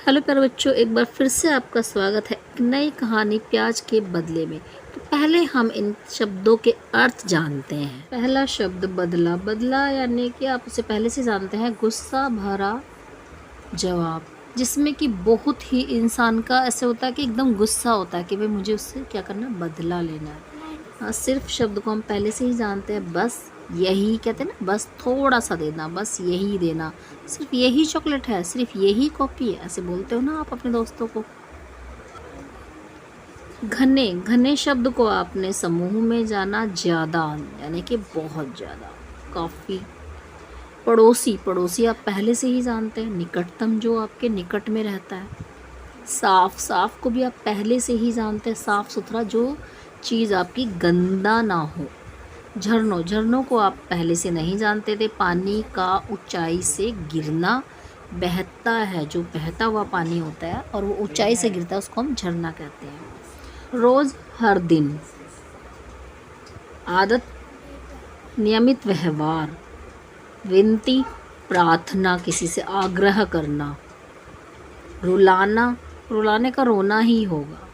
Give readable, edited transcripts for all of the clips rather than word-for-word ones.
Hello प्यारे बच्चों, एक बार फिर से आपका स्वागत है एक नई कहानी प्याज के बदले में। तो पहले हम इन शब्दों के अर्थ जानते हैं। पहला शब्द बदला। बदला यानी कि आप उसे पहले से जानते हैं, गुस्सा भरा जवाब, जिसमें कि बहुत ही इंसान का ऐसे होता है कि एकदम गुस्सा होता है कि भाई मुझे उससे क्या करना, बदला लेना है। हाँ, सिर्फ शब्द को हम पहले से ही जानते हैं, बस यही कहते हैं ना, बस थोड़ा सा देना, बस यही देना, सिर्फ यही चॉकलेट है, सिर्फ यही कॉपी है, ऐसे बोलते हो ना आप अपने दोस्तों को। घने। घने शब्द को आपने समूह में जाना, ज्यादा यानी कि बहुत ज्यादा, काफी। पड़ोसी। पड़ोसी आप पहले से ही जानते हैं, निकटतम, जो आपके निकट में रहता है। साफ। साफ को भी आप पहले से ही जानते हैं, साफ सुथरा, जो चीज़ आपकी गंदा ना हो। झरनों। झरनों को आप पहले से नहीं जानते थे, पानी का ऊंचाई से गिरना। बहता है, जो बहता हुआ पानी होता है और वो ऊंचाई से गिरता है, उसको हम झरना कहते हैं। रोज़, हर दिन। आदत, नियमित व्यवहार। विनती, प्रार्थना, किसी से आग्रह करना। रुलाना, रुलाने का रोना ही होगा।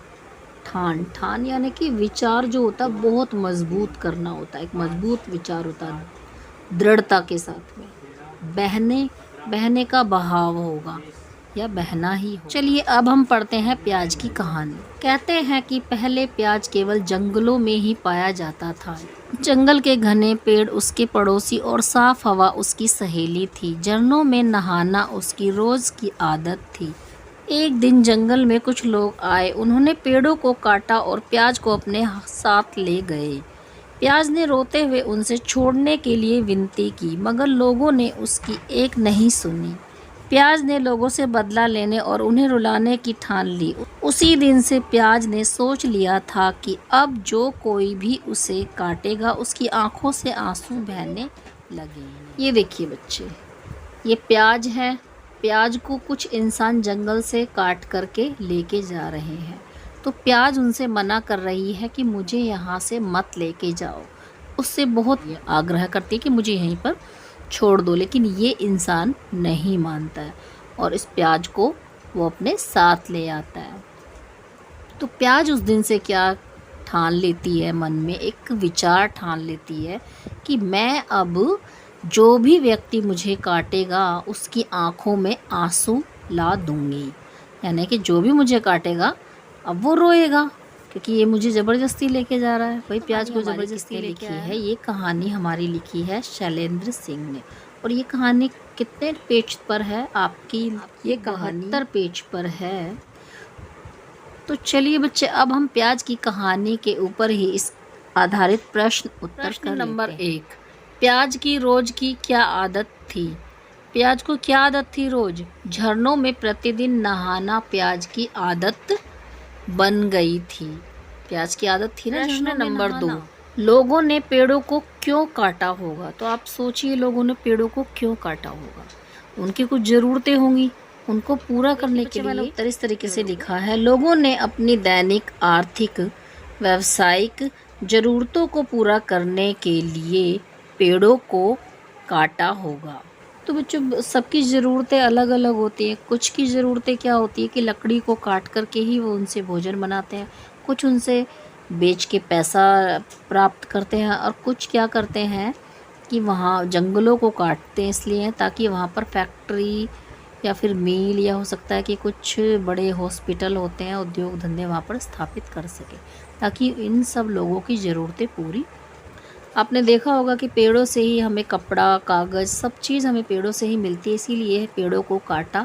ठान। ठान यानी कि विचार जो होता है बहुत मजबूत करना होता है, एक मजबूत विचार होता है दृढ़ता के साथ में। बहने, बहने का बहाव होगा या बहना ही हो। चलिए अब हम पढ़ते हैं प्याज की कहानी। कहते हैं कि पहले प्याज केवल जंगलों में ही पाया जाता था। जंगल के घने पेड़ उसके पड़ोसी और साफ हवा उसकी सहेली थी। झरनों में नहाना उसकी रोज की आदत थी। एक दिन जंगल में कुछ लोग आए, उन्होंने पेड़ों को काटा और प्याज को अपने साथ ले गए। प्याज ने रोते हुए उनसे छोड़ने के लिए विनती की, मगर लोगों ने उसकी एक नहीं सुनी। प्याज ने लोगों से बदला लेने और उन्हें रुलाने की ठान ली। उसी दिन से प्याज ने सोच लिया था कि अब जो कोई भी उसे काटेगा, उसकी आंखों से आंसू बहने लगेंगे। ये देखिए बच्चे, ये प्याज है। प्याज को कुछ इंसान जंगल से काट करके लेके जा रहे हैं, तो प्याज उनसे मना कर रही है कि मुझे यहाँ से मत लेके जाओ। उससे बहुत आग्रह करती है कि मुझे यहीं पर छोड़ दो, लेकिन ये इंसान नहीं मानता है और इस प्याज को वो अपने साथ ले आता है। तो प्याज उस दिन से क्या ठान लेती है, मन में एक विचार ठान लेती है कि मैं अब जो भी व्यक्ति मुझे काटेगा उसकी आंखों में आंसू ला दूंगी। यानी कि जो भी मुझे काटेगा अब वो रोएगा, क्योंकि ये मुझे ज़बरदस्ती लेके जा रहा है। भाई प्याज को ज़बरदस्ती लिखी है। ये कहानी हमारी लिखी है शैलेंद्र सिंह ने। और ये कहानी कितने पेज पर है आपकी? ये 72 पेज पर है। तो चलिए बच्चे, अब हम प्याज की कहानी के ऊपर ही इस आधारित प्रश्न उत्तर कर नंबर 1। प्याज की रोज की क्या आदत थी? प्याज को क्या आदत थी? रोज झरनों में प्रतिदिन नहाना प्याज की आदत बन गई थी। प्याज की आदत थी ना। प्रश्न नंबर 2, लोगों ने पेड़ों को क्यों काटा होगा? तो आप सोचिए, लोगों ने पेड़ों को क्यों काटा होगा? उनकी कुछ ज़रूरतें होंगी, उनको पूरा करने के लिए। मैंने उत्तर इस तरीके से लिखा है, लोगों ने अपनी दैनिक आर्थिक व्यावसायिक ज़रूरतों को पूरा करने के लिए पेड़ों को काटा होगा। तो बच्चों, सबकी ज़रूरतें अलग अलग होती हैं। कुछ की ज़रूरतें क्या होती है कि लकड़ी को काट करके ही वो उनसे भोजन बनाते हैं, कुछ उनसे बेच के पैसा प्राप्त करते हैं, और कुछ क्या करते हैं कि वहाँ जंगलों को काटते हैं इसलिए ताकि वहाँ पर फैक्ट्री या फिर मिल, या हो सकता है कि कुछ बड़े हॉस्पिटल होते हैं, उद्योग धंधे वहाँ पर स्थापित कर सके, ताकि इन सब लोगों की ज़रूरतें पूरी। आपने देखा होगा कि पेड़ों से ही हमें कपड़ा, कागज़, सब चीज़ हमें पेड़ों से ही मिलती है, इसीलिए पेड़ों को काटा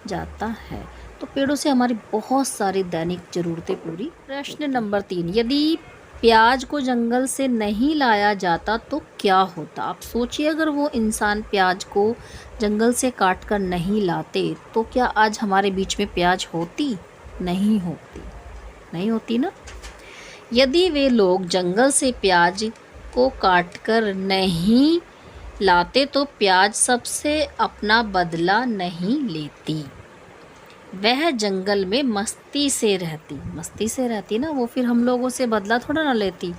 जाता है। तो पेड़ों से हमारी बहुत सारी दैनिक ज़रूरतें पूरी। प्रश्न नंबर 3, यदि प्याज को जंगल से नहीं लाया जाता तो क्या होता? आप सोचिए, अगर वो इंसान प्याज को जंगल से काट कर नहीं लाते तो क्या आज हमारे बीच में प्याज होती? नहीं होती, नहीं होती ना। यदि वे लोग जंगल से प्याज को काटकर नहीं लाते तो प्याज सबसे अपना बदला नहीं लेती। वह जंगल में मस्ती से रहती ना, वो फिर हम लोगों से बदला थोड़ा ना लेती।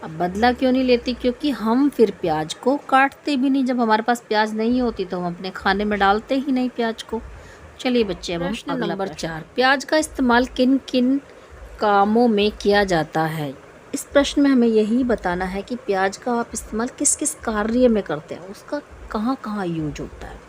अब बदला क्यों नहीं लेती? क्योंकि हम फिर प्याज को काटते भी नहीं। जब हमारे पास प्याज नहीं होती तो हम अपने खाने में डालते ही नहीं प्याज को। चलिए बच्चे, अब हम प्रश्न नंबर 4, प्याज का इस्तेमाल किन किन कामों में किया जाता है। इस प्रश्न में हमें यही बताना है कि प्याज का आप इस्तेमाल किस किस कार्य में करते हैं, उसका कहाँ कहाँ यूज होता है,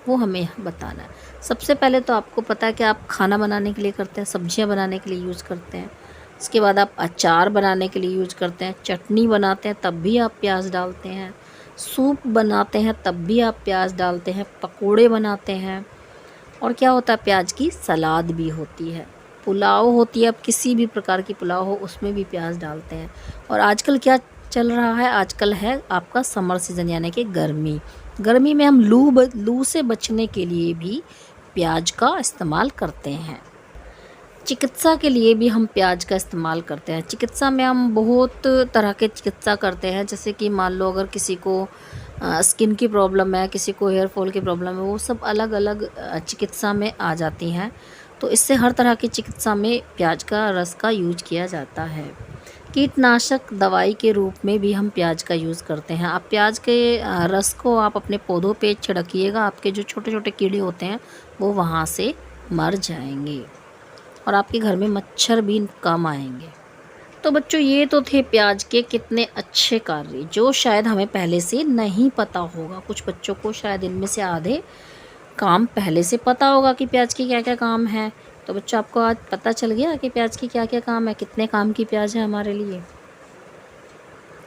वो हमें बताना है। सबसे पहले तो आपको पता है कि आप खाना बनाने के लिए करते हैं, सब्जियां बनाने के लिए यूज़ करते हैं। उसके बाद आप अचार बनाने के लिए यूज करते हैं, चटनी बनाते हैं तब भी आप प्याज डालते हैं, सूप बनाते हैं तब भी आप प्याज डालते हैं, पकोड़े बनाते हैं, और क्या होता है, प्याज की सलाद भी होती है, पुलाव होती है, अब किसी भी प्रकार की पुलाव हो उसमें भी प्याज डालते हैं। और आजकल क्या चल रहा है, आजकल है आपका समर सीज़न यानी कि गर्मी में हम लू से बचने के लिए भी प्याज का इस्तेमाल करते हैं। चिकित्सा के लिए भी हम प्याज का इस्तेमाल करते हैं। चिकित्सा में हम बहुत तरह के चिकित्सा करते हैं, जैसे कि मान लो अगर किसी को स्किन की प्रॉब्लम है, किसी को हेयर फॉल की प्रॉब्लम है, वो सब अलग अलग चिकित्सा में आ जाती हैं। तो इससे हर तरह की चिकित्सा में प्याज का रस का यूज किया जाता है। कीटनाशक दवाई के रूप में भी हम प्याज का यूज़ करते हैं। आप प्याज के रस को आप अपने पौधों पे छिड़किएगा, आपके जो छोटे छोटे कीड़े होते हैं वो वहाँ से मर जाएंगे और आपके घर में मच्छर भी कम आएंगे। तो बच्चों, ये तो थे प्याज के कितने अच्छे कार्य जो शायद हमें पहले से नहीं पता होगा। कुछ बच्चों को शायद इनमें से आधे काम पहले से पता होगा कि प्याज की क्या क्या काम है। तो बच्चों, आपको आज पता चल गया कि प्याज की क्या क्या काम है, कितने काम की प्याज है हमारे लिए।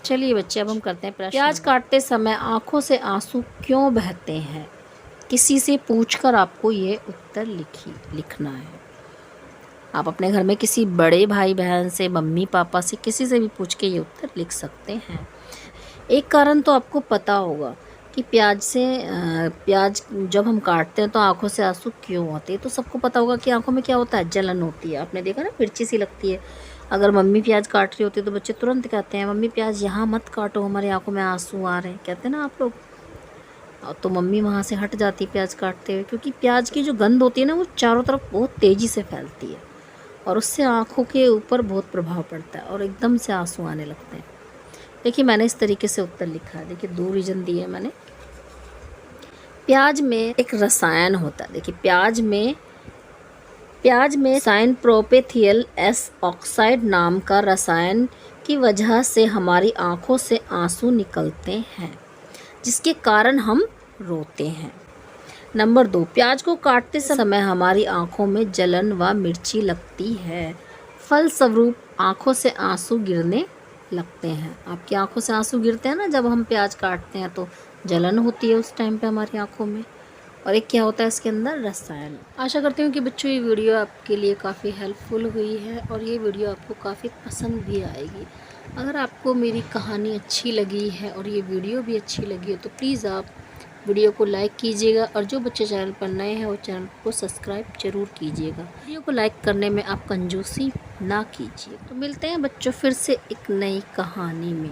चलिए बच्चे, अब हम करते हैं प्रश्न। प्याज काटते समय आंखों से आंसू क्यों बहते हैं? किसी से पूछकर आपको ये उत्तर लिखना है। आप अपने घर में किसी बड़े भाई बहन से, मम्मी पापा से, किसी से भी पूछ के ये उत्तर लिख सकते हैं। एक कारण तो आपको पता होगा कि प्याज जब हम काटते हैं तो आंखों से आंसू क्यों आते हैं। तो सबको पता होगा कि आंखों में क्या होता है, जलन होती है। आपने देखा ना, मिर्ची सी लगती है। अगर मम्मी प्याज काट रही होती है तो बच्चे तुरंत कहते हैं, मम्मी प्याज यहाँ मत काटो, हमारी आंखों में आंसू आ रहे हैं, कहते हैं ना आप लोग। तो मम्मी वहाँ से हट जाती प्याज काटते हुए, क्योंकि प्याज की जो गंध होती है ना, वो चारों तरफ बहुत तेज़ी से फैलती है और उससे आँखों के ऊपर बहुत प्रभाव पड़ता है और एकदम से आंसू आने लगते हैं। देखिए, मैंने इस तरीके से उत्तर लिखा है। देखिए, 2 रीज़न दिए मैंने। प्याज में एक रसायन होता है। देखिए, प्याज में रसायन प्रोपेथियल एस ऑक्साइड नाम का रसायन की वजह से हमारी आँखों से आंसू निकलते हैं, जिसके कारण हम रोते हैं। नंबर 2, प्याज को काटते समय हमारी आँखों में जलन व मिर्ची लगती है, फलस्वरूप आँखों से आंसू गिरने लगते हैं। आपकी आंखों से आंसू गिरते हैं ना जब हम प्याज काटते हैं, तो जलन होती है उस टाइम पे हमारी आंखों में। और एक क्या होता है इसके अंदर, रसायन। आशा करती हूँ कि बच्चों ये वीडियो आपके लिए काफ़ी हेल्पफुल हुई है और ये वीडियो आपको काफ़ी पसंद भी आएगी। अगर आपको मेरी कहानी अच्छी लगी है और ये वीडियो भी अच्छी लगी है तो प्लीज़ आप वीडियो को लाइक कीजिएगा, और जो बच्चे चैनल पर नए हैं वो चैनल को सब्सक्राइब जरूर कीजिएगा। वीडियो को लाइक करने में आप कंजूसी ना कीजिए। तो मिलते हैं बच्चों फिर से एक नई कहानी में।